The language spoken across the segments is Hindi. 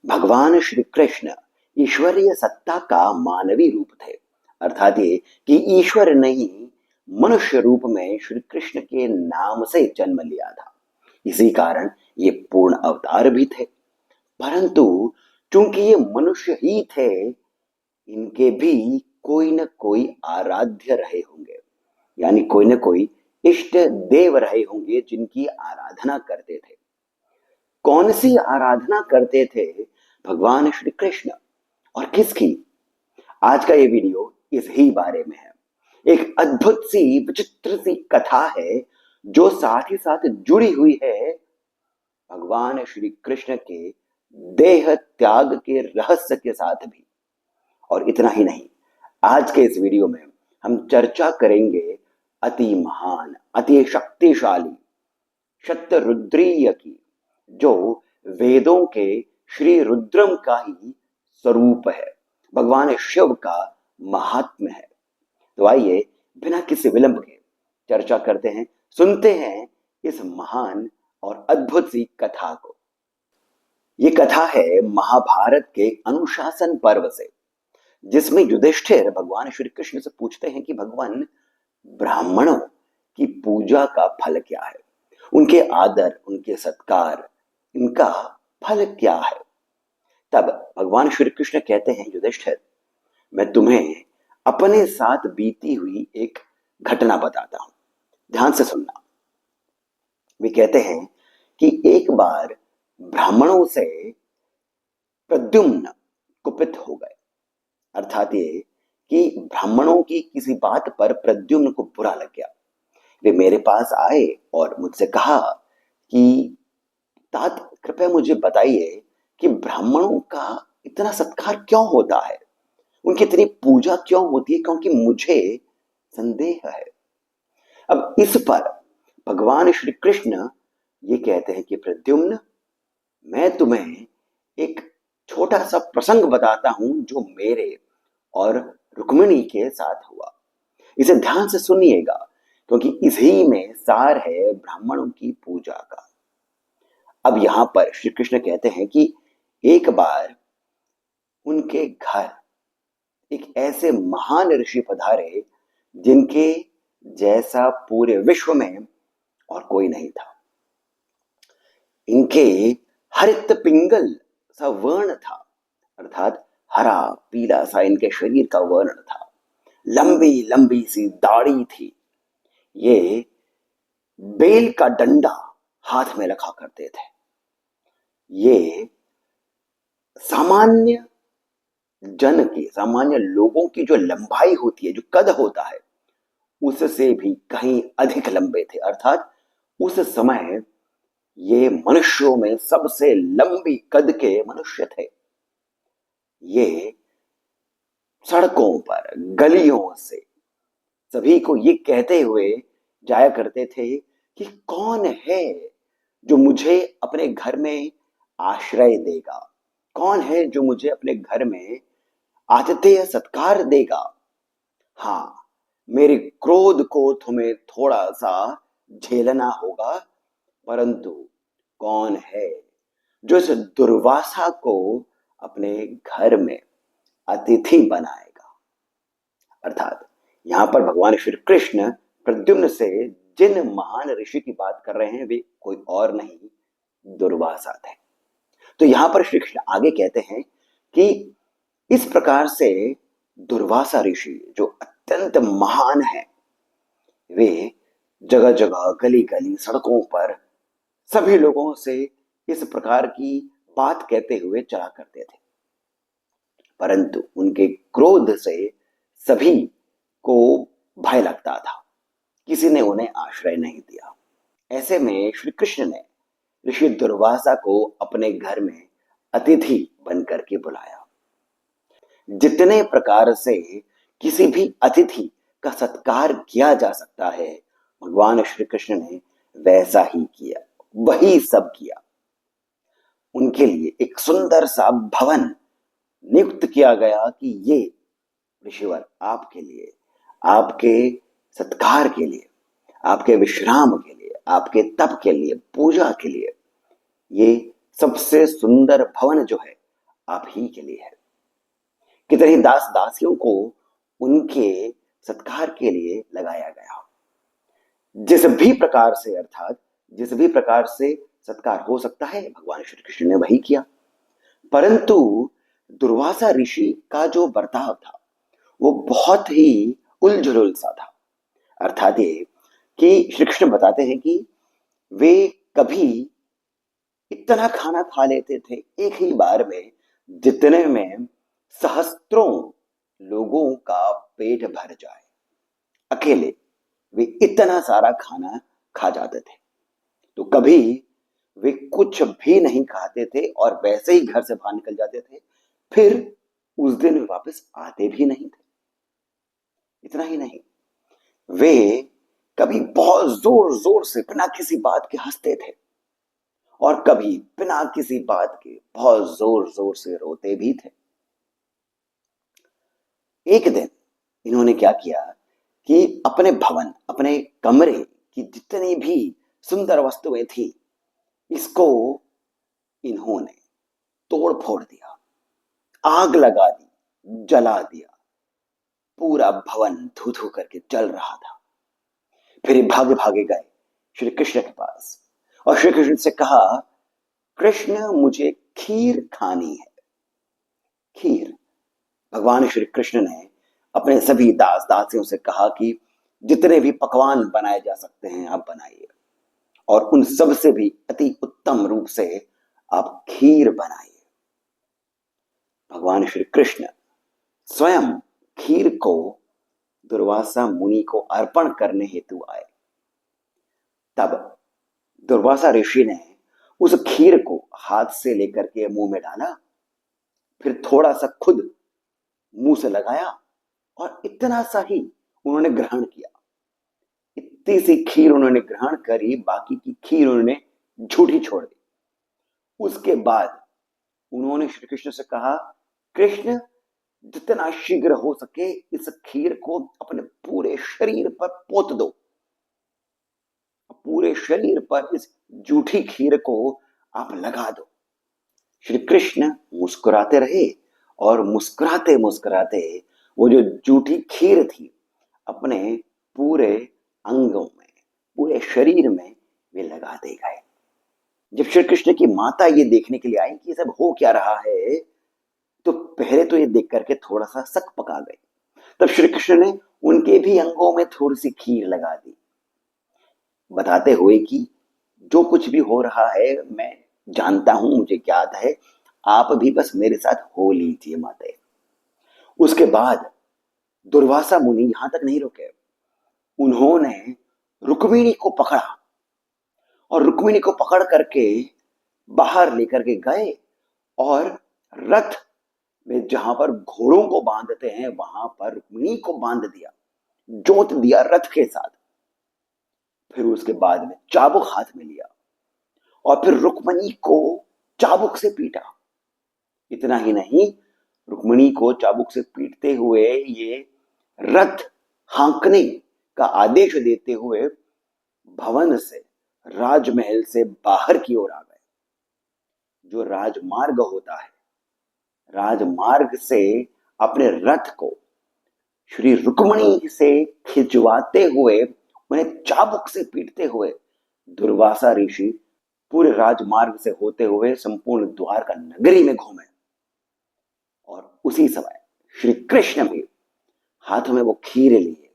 भगवान श्री कृष्ण ईश्वरीय सत्ता का मानवी रूप थे। अर्थात ये कि ईश्वर ने ही मनुष्य रूप में श्री कृष्ण के नाम से जन्म लिया था। इसी कारण ये पूर्ण अवतार भी थे। परंतु चूंकि ये मनुष्य ही थे, इनके भी कोई न कोई आराध्य रहे होंगे, यानी कोई न कोई इष्ट देव रहे होंगे जिनकी आराधना करते थे। कौन सी आराधना करते थे भगवान श्री कृष्ण और किसकी? आज का ये वीडियो इस ही बारे में है। एक अद्भुत सी विचित्र सी कथा है जो साथ ही साथ जुड़ी हुई है भगवान श्री कृष्ण के देह त्याग के रहस्य के साथ भी। और इतना ही नहीं, आज के इस वीडियो में हम चर्चा करेंगे अति महान, अति शक्तिशाली शतरुद्रीय की, जो वेदों के श्री रुद्रम का ही स्वरूप है, भगवान शिव का महात्म्य है। तो आइए बिना किसी विलंब के चर्चा करते हैं, सुनते हैं इस महान और अद्भुत सी कथा को। ये कथा है महाभारत के अनुशासन पर्व से, जिसमें युधिष्ठिर भगवान श्री कृष्ण से पूछते हैं कि भगवान, ब्राह्मणों की पूजा का फल क्या है, उनके आदर, उनके सत्कार, इनका फल क्या है। तब भगवान श्री कृष्ण कहते हैं, युधिष्ठिर, मैं तुम्हें अपने साथ बीती हुई एक घटना बताता हूं, ध्यान से सुनना। वे कहते हैं कि एक बार ब्राह्मणों से प्रद्युम्न कुपित हो गए। अर्थात ये कि ब्राह्मणों की किसी बात पर प्रद्युम्न को बुरा लग गया। वे मेरे पास आए और मुझसे कहा कि तात, कृपया मुझे बताइए कि ब्राह्मणों का इतना सत्कार क्यों होता है, उनकी इतनी पूजा क्यों होती है, क्योंकि मुझे संदेह है। अब इस पर भगवान श्री कृष्ण ये कहते हैं कि प्रद्युम्न, मैं तुम्हें एक छोटा सा प्रसंग बताता हूं जो मेरे और रुक्मिणी के साथ हुआ। इसे ध्यान से सुनिएगा, क्योंकि इसी में सार है ब्राह्मणों की पूजा का। अब यहां पर श्री कृष्ण कहते हैं कि एक बार उनके घर एक ऐसे महान ऋषि पधारे जिनके जैसा पूरे विश्व में और कोई नहीं था। इनके हरित पिंगल सा वर्ण था, अर्थात हरा पीला सा इनके शरीर का वर्ण था। लंबी लंबी सी दाढ़ी थी। ये बेल का डंडा हाथ में रखा करते थे। ये सामान्य जन की, सामान्य लोगों की जो लंबाई होती है, जो कद होता है, उससे भी कहीं अधिक लंबे थे। अर्थात उस समय ये मनुष्यों में सबसे लंबी कद के मनुष्य थे। ये सड़कों पर, गलियों से सभी को ये कहते हुए जाया करते थे कि कौन है जो मुझे अपने घर में आश्रय देगा, कौन है जो मुझे अपने घर में आतिथ्य सत्कार देगा। हाँ, मेरे क्रोध को तुम्हें थोड़ा सा झेलना होगा, परंतु कौन है जो इस दुर्वासा को अपने घर में अतिथि बनाएगा। अर्थात यहां पर भगवान श्री कृष्ण प्रद्युम्न से जिन महान ऋषि की बात कर रहे हैं, वे कोई और नहीं, दुर्वासा थे। तो यहां पर श्री कृष्ण आगे कहते हैं कि इस प्रकार से दुर्वासा ऋषि, जो अत्यंत महान है, वे जगह जगह, गली गली, सड़कों पर सभी लोगों से इस प्रकार की बात कहते हुए चला करते थे। परंतु उनके क्रोध से सभी को भय लगता था, किसी ने उन्हें आश्रय नहीं दिया। ऐसे में श्री कृष्ण ने ऋषि दुर्वासा को अपने घर में अतिथि बनकर के बुलाया। जितने प्रकार से किसी भी अतिथि का सत्कार किया जा सकता है, भगवान श्री कृष्ण ने वैसा ही किया, वही सब किया। उनके लिए एक सुंदर सा भवन नियुक्त किया गया कि ये ऋषिवर आपके लिए, आपके सत्कार के लिए, आपके विश्राम के लिए, आपके तप के लिए, पूजा के लिए, ये सबसे सुंदर भवन जो है आप ही के लिए है। कितने ही दास दासियों को उनके सत्कार के लिए लगाया गया। जिस भी प्रकार से, अर्थात जिस भी प्रकार से सत्कार हो सकता है, भगवान श्री कृष्ण ने वही किया। परंतु दुर्वासा ऋषि का जो बर्ताव था वो बहुत ही उलझुल सा था। अर्थात ये कि श्री कृष्ण बताते हैं कि वे कभी इतना खाना खा लेते थे एक ही बार में, जितने में सहस्त्रों लोगों का पेट भर जाए। अकेले वे इतना सारा खाना खा जाते थे। तो कभी वे कुछ भी नहीं खाते थे और वैसे ही घर से बाहर निकल जाते थे। फिर उस दिन वे वापस आते भी नहीं थे। इतना ही नहीं, वे कभी बहुत जोर जोर से बिना किसी बात के हंसते थे और कभी बिना किसी बात के बहुत जोर जोर से रोते भी थे। एक दिन इन्होंने क्या किया कि अपने भवन, अपने कमरे की जितनी भी सुंदर वस्तुएं थी, इसको इन्होंने तोड़ फोड़ दिया, आग लगा दी, जला दिया। पूरा भवन धू धू करके जल रहा था। फिर ये भागे भागे गए श्री कृष्ण के पास और श्री कृष्ण से कहा, कृष्ण मुझे खीर खानी है। खीर। भगवान श्री कृष्ण ने अपने सभी दास दासियों से कहा कि जितने भी पकवान बनाए जा सकते हैं आप बनाइए, और उन सब से भी अति उत्तम रूप से आप खीर बनाइए। भगवान श्री कृष्ण स्वयं खीर को दुर्वासा मुनि को अर्पण करने हेतु आए। तब दुर्वासा ऋषि ने उस खीर को हाथ से लेकर के मुंह में डाला, फिर थोड़ा सा खुद मुंह से लगाया और इतना सा ही उन्होंने ग्रहण किया। इतनी सी खीर उन्होंने ग्रहण करी, बाकी की खीर उन्होंने झूठी छोड़ दी। उसके बाद उन्होंने श्री कृष्ण से कहा, कृष्ण जितना शीघ्र हो सके इस खीर को अपने पूरे शरीर पर पोत दो। पूरे शरीर पर इस जूठी खीर को आप लगा दो। श्री कृष्ण मुस्कुराते रहे और मुस्कुराते मुस्कुराते वो जो जूठी खीर थी अपने पूरे अंगों में, पूरे शरीर में वे लगाते गए। जब श्री कृष्ण की माता ये देखने के लिए आई कि सब हो क्या रहा है, तो पहले तो ये देख करके थोड़ा सा सक पका गए। तब श्री कृष्ण ने उनके भी अंगों में थोड़ी सी खीर लगा दी, बताते हुए कि जो कुछ भी हो रहा है मैं जानता हूं, मुझे याद है, आप भी बस मेरे साथ हो लीजिए माते। उसके बाद दुर्वासा मुनि यहां तक नहीं रुके। उन्होंने रुक्मिणी को पकड़ा और रुक्मिणी को पकड़ करके बाहर लेकर के गए और रथ में जहां पर घोड़ों को बांधते हैं वहां पर रुक्मिणी को बांध दिया, जोत दिया रथ के साथ। फिर उसके बाद में चाबुक हाथ में लिया और फिर रुक्मिणी को चाबुक से पीटा। इतना ही नहीं, रुक्मिणी को चाबुक से पीटते हुए ये रथ हाँकने का आदेश देते हुए भवन से, राजमहल से बाहर की ओर आ गए। जो राजमार्ग होता है, राजमार्ग से अपने रथ को श्री रुक्मिणी से खिंचवाते हुए, उन्हें चाबुक से पीटते हुए दुर्वासा ऋषि पूरे राजमार्ग से होते हुए संपूर्ण द्वारका नगरी में घूमे। और उसी समय श्री कृष्ण भी हाथों में वो खीर लिए,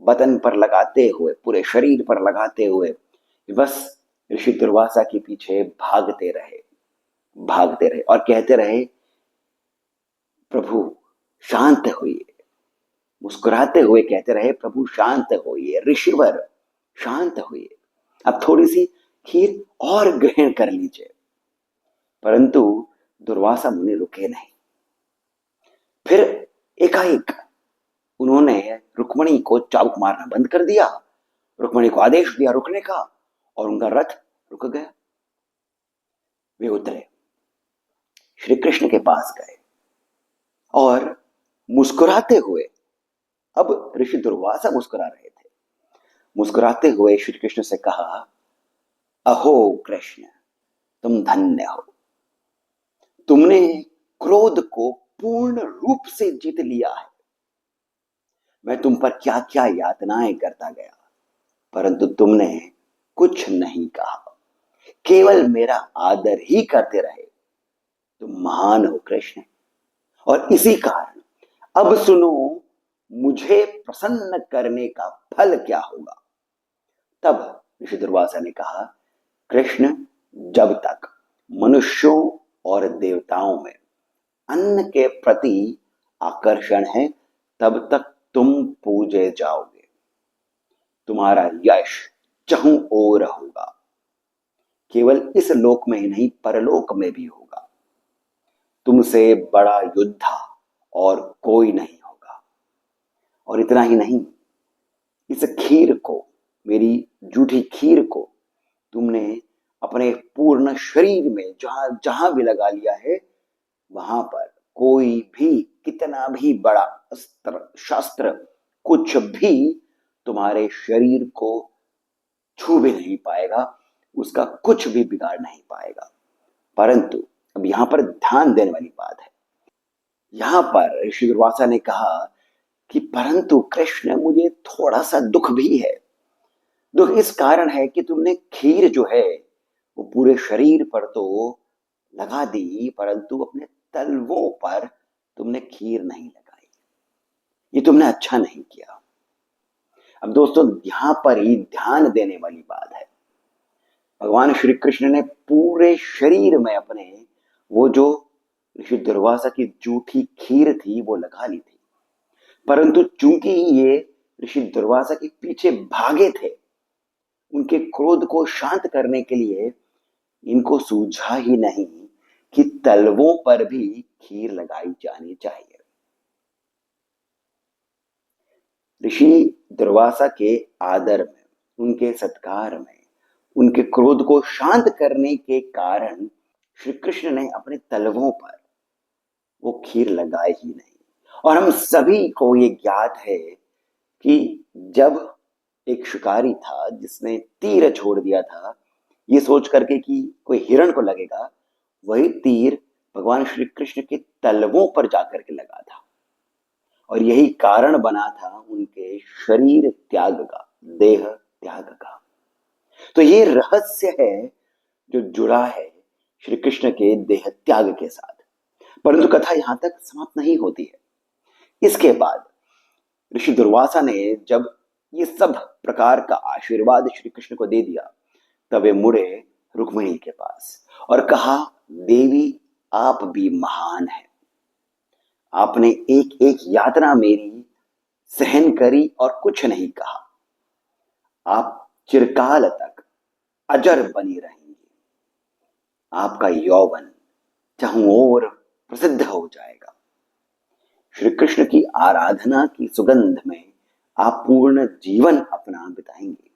बदन पर लगाते हुए, पूरे शरीर पर लगाते हुए बस ऋषि दुर्वासा के पीछे भागते रहे, भागते रहे और कहते रहे, प्रभु शांत होइए। मुस्कुराते हुए कहते रहे, प्रभु शांत होइए, ऋषिवर शांत होइए, अब थोड़ी सी खीर और ग्रहण कर लीजिए। परंतु दुर्वासा मुनि रुके नहीं। फिर एकाएक उन्होंने रुक्मिणी को चाबुक मारना बंद कर दिया, रुक्मिणी को आदेश दिया रुकने का, और उनका रथ रुक गया। वे उतरे, श्री कृष्ण के पास गए और मुस्कुराते हुए, अब ऋषि दुर्वासा मुस्कुरा रहे थे, मुस्कुराते हुए श्री कृष्ण से कहा, अहो कृष्ण, तुम धन्य हो। तुमने क्रोध को पूर्ण रूप से जीत लिया है। मैं तुम पर क्या क्या यातनाएं करता गया, परंतु तुमने कुछ नहीं कहा, केवल मेरा आदर ही करते रहे। तुम महान हो कृष्ण, और इसी कारण अब सुनो, मुझे प्रसन्न करने का फल क्या होगा। तब ऋषि दुर्वासा ने कहा, कृष्ण, जब तक मनुष्यों और देवताओं में अन्न के प्रति आकर्षण है, तब तक तुम पूजे जाओगे। तुम्हारा यश चहुं ओर होगा, केवल इस लोक में ही नहीं, परलोक में भी होगा। तुमसे बड़ा योद्धा और कोई नहीं होगा। और इतना ही नहीं, इस खीर को, मेरी जूठी खीर को तुमने अपने पूर्ण शरीर में जहां जहां भी लगा लिया है, वहां पर कोई भी कितना भी बड़ा अस्त्र शास्त्र कुछ भी तुम्हारे शरीर को छू भी नहीं पाएगा, उसका कुछ भी बिगाड़ नहीं पाएगा। परंतु अब यहां पर ध्यान देने वाली बात है। यहां पर ऋषि दुर्वासा ने कहा कि परंतु कृष्ण, मुझे थोड़ा सा दुख भी है। दुख इस कारण है कि तुमने खीर जो है वो पूरे शरीर पर तो लगा दी, परंतु अपने तलवों पर तुमने खीर नहीं लगाई। ये तुमने अच्छा नहीं किया। अब दोस्तों, यहां पर ही ध्यान देने वाली बात है। भगवान श्री कृष्ण ने पूरे शरीर में अपने वो जो ऋषि दुर्वासा की जूठी खीर थी वो लगा ली थी, परंतु चूंकि ये ऋषि दुर्वासा के पीछे भागे थे, उनके क्रोध को शांत करने के लिए इनको सूझा ही नहीं कि तलवों पर भी खीर लगाई जानी चाहिए। ऋषि दुर्वासा के आदर में, उनके सत्कार में, उनके क्रोध को शांत करने के कारण श्री कृष्ण ने अपने तलवों पर वो खीर लगाई ही नहीं। और हम सभी को ये ज्ञात है कि जब एक शिकारी था जिसने तीर छोड़ दिया था ये सोच करके कि कोई हिरण को लगेगा, वही तीर भगवान श्री कृष्ण के तलवों पर जाकर के लगा था, और यही कारण बना था उनके शरीर त्याग का, देह त्याग का। तो ये रहस्य है जो जुड़ा है श्री कृष्ण के देह त्याग के साथ। परंतु कथा यहां तक समाप्त नहीं होती है। इसके बाद ऋषि दुर्वासा ने जब ये सब प्रकार का आशीर्वाद श्री कृष्ण को दे दिया, तब वे मुड़े रुक्मिणी के पास और कहा, देवी, आप भी महान हैं। आपने एक एक यातना मेरी सहन करी और कुछ नहीं कहा। आप चिरकाल तक अजर बनी रहेंगी। आपका यौवन चाहूं और प्रसिद्ध हो जाएगा। श्री कृष्ण की आराधना की सुगंध में आप पूर्ण जीवन अपना बिताएंगे।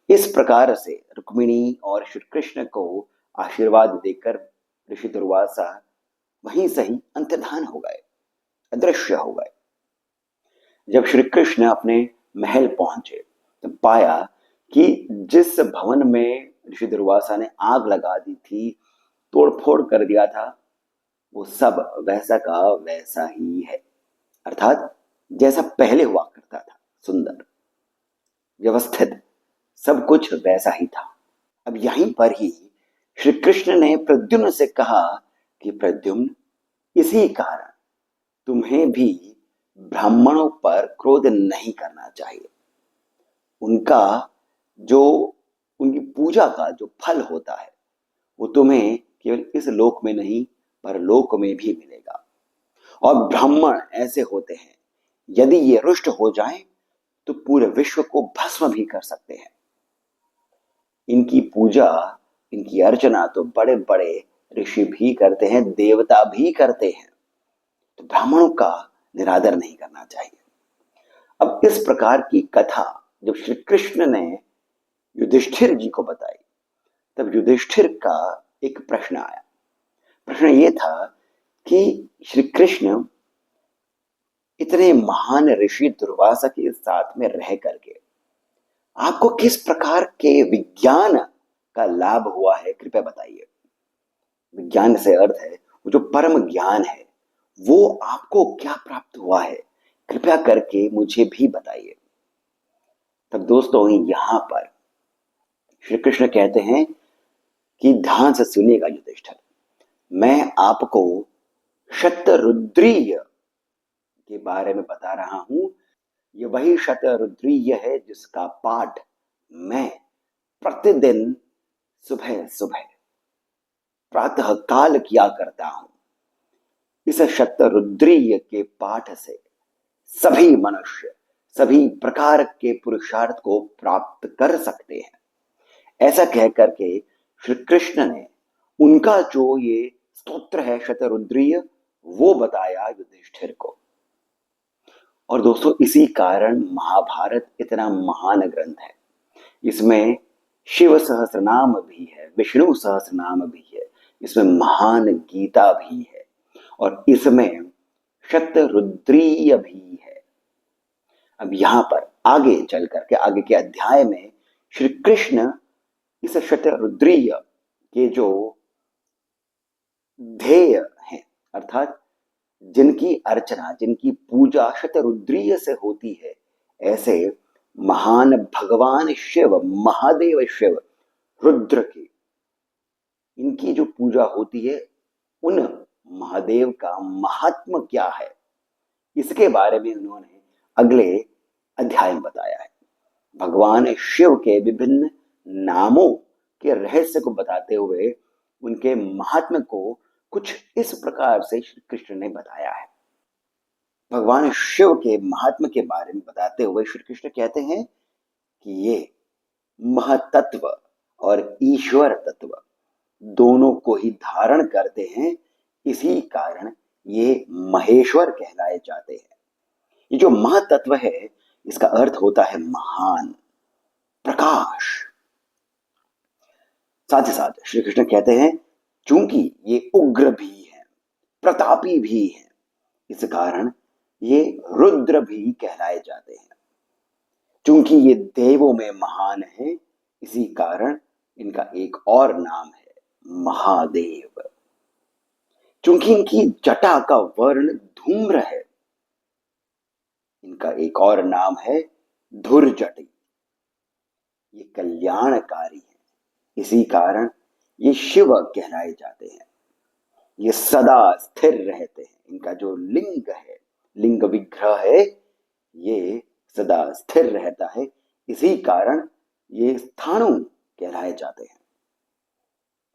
इस प्रकार से रुक्मिणी और श्री कृष्ण को आशीर्वाद देकर ऋषि दुर्वासा वहीं से ही अंतर्धान हो गए, अदृश्य हो गए। जब श्री कृष्ण अपने महल पहुंचे तो पाया कि जिस भवन में ऋषि दुर्वासा ने आग लगा दी थी, तोड़फोड़ कर दिया था, वो सब वैसा का वैसा ही है। अर्थात जैसा पहले हुआ करता था, सुंदर, व्यवस्थित, सब कुछ वैसा ही था। अब यहीं पर ही श्री कृष्ण ने प्रद्युम्न से कहा कि प्रद्युम्न, इसी कारण तुम्हें भी ब्राह्मणों पर क्रोध नहीं करना चाहिए। उनका जो उनकी पूजा का जो फल होता है वो तुम्हें केवल इस लोक में नहीं, परलोक में भी मिलेगा। और ब्राह्मण ऐसे होते हैं, यदि ये रुष्ट हो जाएं तो पूरे विश्व को भस्म भी कर सकते हैं। इनकी पूजा, इनकी अर्चना तो बड़े बड़े ऋषि भी करते हैं, देवता भी करते हैं। तो ब्राह्मणों का निरादर नहीं करना चाहिए। अब इस प्रकार की कथा जब श्री कृष्ण ने युधिष्ठिर जी को बताई, तब युधिष्ठिर का एक प्रश्न आया। प्रश्न ये था कि श्री कृष्ण इतने महान ऋषि दुर्वासा के साथ में रह करके आपको किस प्रकार के विज्ञान का लाभ हुआ है, कृपया बताइए। विज्ञान से अर्थ है वो जो परम ज्ञान है, वो आपको क्या प्राप्त हुआ है, कृपया करके मुझे भी बताइए। तब दोस्तों यहां पर श्री कृष्ण कहते हैं कि ध्यान से सुनिएगा युधिष्ठिर, मैं आपको शतरुद्रीय के बारे में बता रहा हूं। ये वही शतरुद्रीय है जिसका पाठ मैं प्रतिदिन सुबह सुबह प्रातः काल किया करता हूं। इस शतरुद्रीय के पाठ से सभी मनुष्य सभी प्रकार के पुरुषार्थ को प्राप्त कर सकते हैं। ऐसा कह करके श्री कृष्ण ने उनका जो ये स्तोत्र है शतरुद्रीय, वो बताया युधिष्ठिर को। और दोस्तों इसी कारण महाभारत इतना महान ग्रंथ है। इसमें शिव सहस्रनाम भी है, विष्णु सहस्रनाम भी है, इसमें महान गीता भी है और इसमें शतरुद्रीय भी है। अब यहां पर आगे चल करके आगे के अध्याय में श्री कृष्ण इस शतरुद्रीय के जो ध्येय हैं, अर्थात जिनकी अर्चना जिनकी पूजा शतरुद्रीय से होती है, ऐसे महान भगवान शिव महादेव शिव रुद्र की इनकी जो पूजा होती है, उन महादेव का महात्म क्या है, इसके बारे में उन्होंने अगले अध्याय में बताया है। भगवान शिव के विभिन्न नामों के रहस्य को बताते हुए उनके महात्म्य को कुछ इस प्रकार से श्री कृष्ण ने बताया है। भगवान शिव के महात्म्य के बारे में बताते हुए श्री कृष्ण कहते हैं कि ये महतत्व और ईश्वर तत्व दोनों को ही धारण करते हैं, इसी कारण ये महेश्वर कहलाए जाते हैं। ये जो महतत्व है, इसका अर्थ होता है महान, प्रकाश। साथ ही साथ श्री कृष्ण कहते हैं चूंकि ये उग्र भी है, प्रतापी भी है, इस कारण ये रुद्र भी कहलाए जाते हैं। चूंकि ये देवों में महान है, इसी कारण इनका एक और नाम है महादेव। चूंकि इनकी जटा का वर्ण धूम्र है, इनका एक और नाम है धुरजटी। ये कल्याणकारी है, इसी कारण ये शिव कहलाए जाते हैं। ये सदा स्थिर रहते हैं, इनका जो लिंग है, लिंग विग्रह है, ये सदा स्थिर रहता है, इसी कारण ये स्थाणु कहलाए जाते हैं।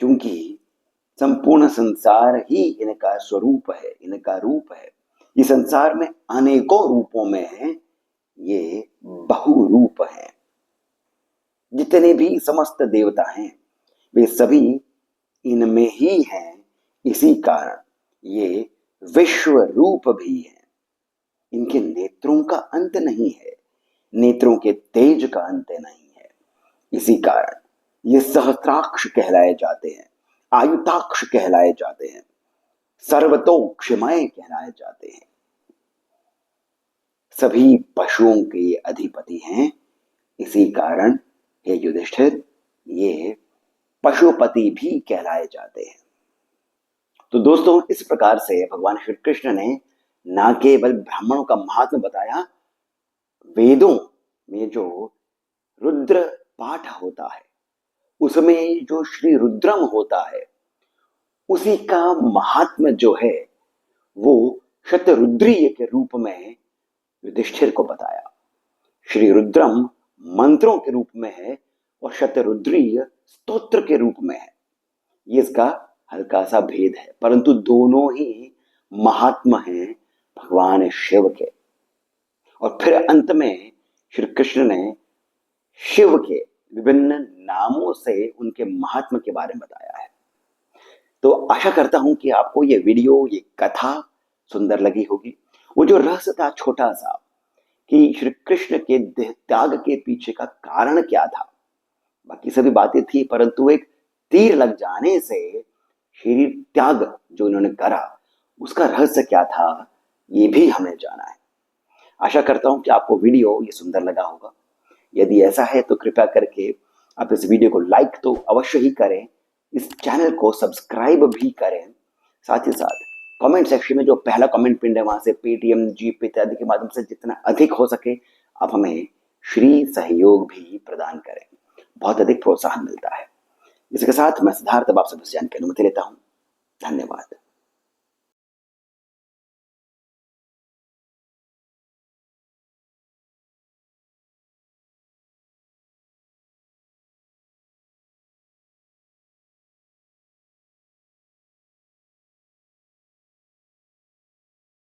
क्योंकि संपूर्ण संसार ही इनका स्वरूप है, इनका रूप है। ये संसार में अनेकों रूपों में है, ये बहुरूप है। जितने भी समस्त देवता हैं, वे सभी इनमें ही हैं, इसी कारण ये विश्व रूप भी है। इनके नेत्रों का अंत नहीं है, नेत्रों के तेज का अंत नहीं है, इसी कारण ये सहस्राक्ष कहलाए जाते हैं, आयुताक्ष कहलाए जाते हैं, सर्वतोक्षमय कहलाए जाते हैं। सभी पशुओं के ये अधिपति हैं, इसी कारण हे युधिष्ठिर ये पशुपति भी कहलाए जाते हैं। तो दोस्तों इस प्रकार से भगवान श्री कृष्ण ने न केवल ब्राह्मणों का महात्म बताया, वेदों में जो रुद्र पाठ होता है उसमें जो श्री रुद्रम होता है, उसी का महात्म जो है वो शतरुद्रीय के रूप में युधिष्ठिर को बताया। श्री रुद्रम मंत्रों के रूप में है और शतरुद्रीय स्तोत्र के रूप में है। ये इसका हल्का सा भेद है, परंतु दोनों ही महात्मा हैं भगवान शिव के। और फिर अंत में श्री कृष्ण ने शिव के विभिन्न नामों से उनके महात्मा के बारे में बताया है। तो आशा करता हूं कि आपको ये वीडियो, ये कथा सुंदर लगी होगी। वो जो रहस्य था छोटा सा कि श्री कृष्ण के देह त्याग के पीछे का कारण क्या था, बाकी सभी बातें थी, परंतु एक तीर लग जाने से शरीर त्याग जो इन्होंने करा, उसका रहस्य क्या था, ये भी हमने जाना है। आशा करता हूं कि आपको वीडियो ये सुंदर लगा होगा। यदि ऐसा है तो कृपया करके आप इस वीडियो को लाइक तो अवश्य ही करें, इस चैनल को सब्सक्राइब भी करें, साथ ही साथ कमेंट सेक्शन में जो पहला कमेंट पिन है वहां से पेटीएम, जीपे इत्यादि के माध्यम से जितना अधिक हो सके आप हमें श्री सहयोग भी प्रदान करें, बहुत अधिक प्रोत्साहन मिलता है। इसके साथ मैं सिद्धार्थ अब आपसे बस जाने की अनुमति लेता हूँ। धन्यवाद।